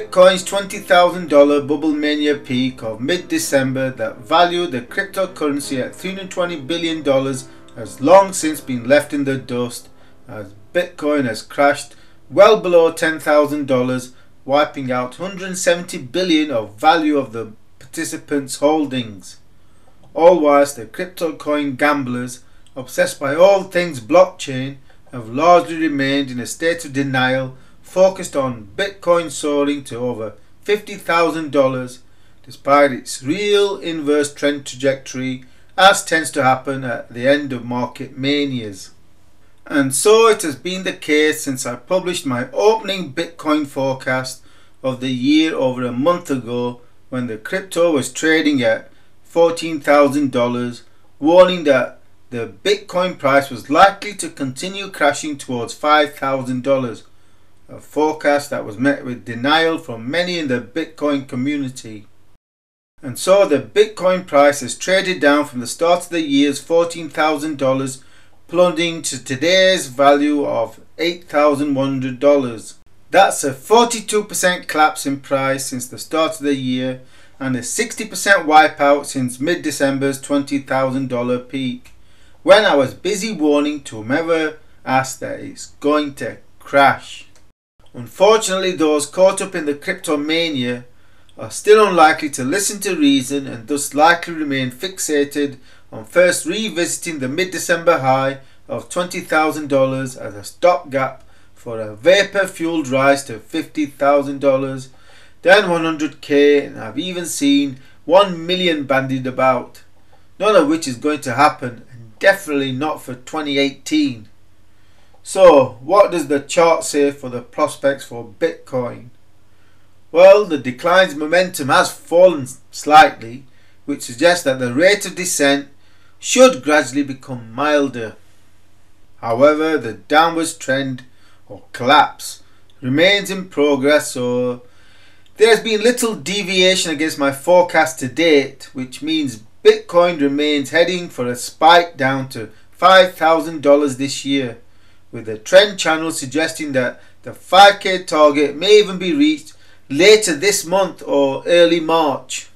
Bitcoin's $20,000 bubble mania peak of mid-December that valued the cryptocurrency at $320 billion has long since been left in the dust as Bitcoin has crashed well below $10,000, wiping out $170 billion of value of the participants' holdings. All whilst the crypto coin gamblers, obsessed by all things blockchain, have largely remained in a state of denial, focused on Bitcoin soaring to over $50,000 despite its real inverse trend trajectory, as tends to happen at the end of market manias. And so it has been the case since I published my opening Bitcoin forecast of the year over a month ago, when the crypto was trading at $14,000, warning that the Bitcoin price was likely to continue crashing towards $5,000, a forecast that was met with denial from many in the Bitcoin community. And so the Bitcoin price has traded down from the start of the year's $14,000, plunging to today's value of $8,100. That's a 42% collapse in price since the start of the year and a 60% wipeout since mid-December's $20,000 peak, when I was busy warning to whomever asked that it's going to crash. Unfortunately, those caught up in the crypto mania are still unlikely to listen to reason and thus likely remain fixated on first revisiting the mid-December high of $20,000 as a stopgap for a vapor-fueled rise to $50,000, then $100K, and I've even seen $1 million bandied about, none of which is going to happen, and definitely not for 2018. So, what does the chart say for the prospects for Bitcoin? Well, the decline's momentum has fallen slightly, which suggests that the rate of descent should gradually become milder. However, the downwards trend or collapse remains in progress, so there has been little deviation against my forecast to date, which means Bitcoin remains heading for a spike down to $5,000 this year, with the trend channel suggesting that the 5k target may even be reached later this month or early March.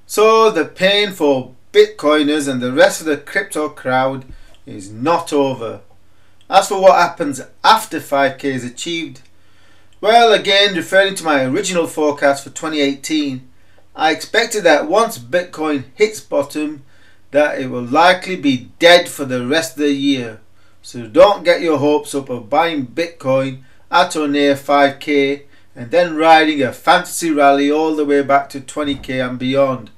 So the pain for Bitcoiners and the rest of the crypto crowd is not over. As for what happens after 5k is achieved, well, again referring to my original forecast for 2018, I expected that once Bitcoin hits bottom that it will likely be dead for the rest of the year. So don't get your hopes up of buying Bitcoin at or near 5k and then riding a fantasy rally all the way back to 20k and beyond.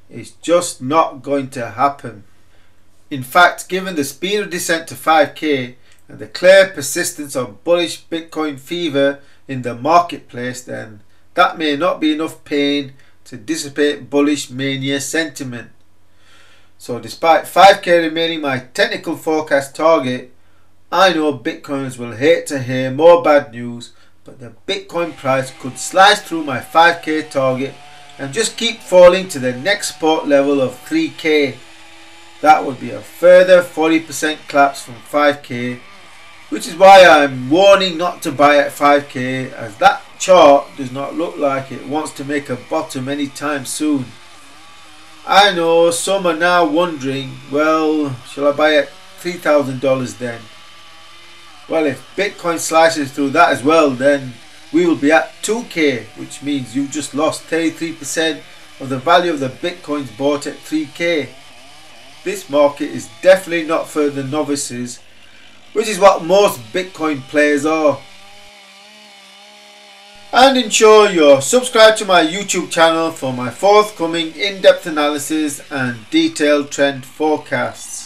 It's just not going to happen. In fact, given the speed of descent to 5k and the clear persistence of bullish Bitcoin fever in the marketplace, then that may not be enough pain to dissipate bullish mania sentiment. So despite 5k remaining my technical forecast target, I know Bitcoiners will hate to hear more bad news, but the Bitcoin price could slice through my 5k target and just keep falling to the next support level of 3k. That would be a further 40% collapse from 5k, which is why I'm warning not to buy at 5k, as that chart does not look like it wants to make a bottom anytime soon. I know some are now wondering, well, shall I buy at $3,000 then? Well, if Bitcoin slices through that as well, then we will be at 2k, which means you've just lost 33% of the value of the Bitcoins bought at 3k. This market is definitely not for the novices, which is what most Bitcoin players are. And ensure you're subscribed to my YouTube channel for my forthcoming in-depth analysis and detailed trend forecasts.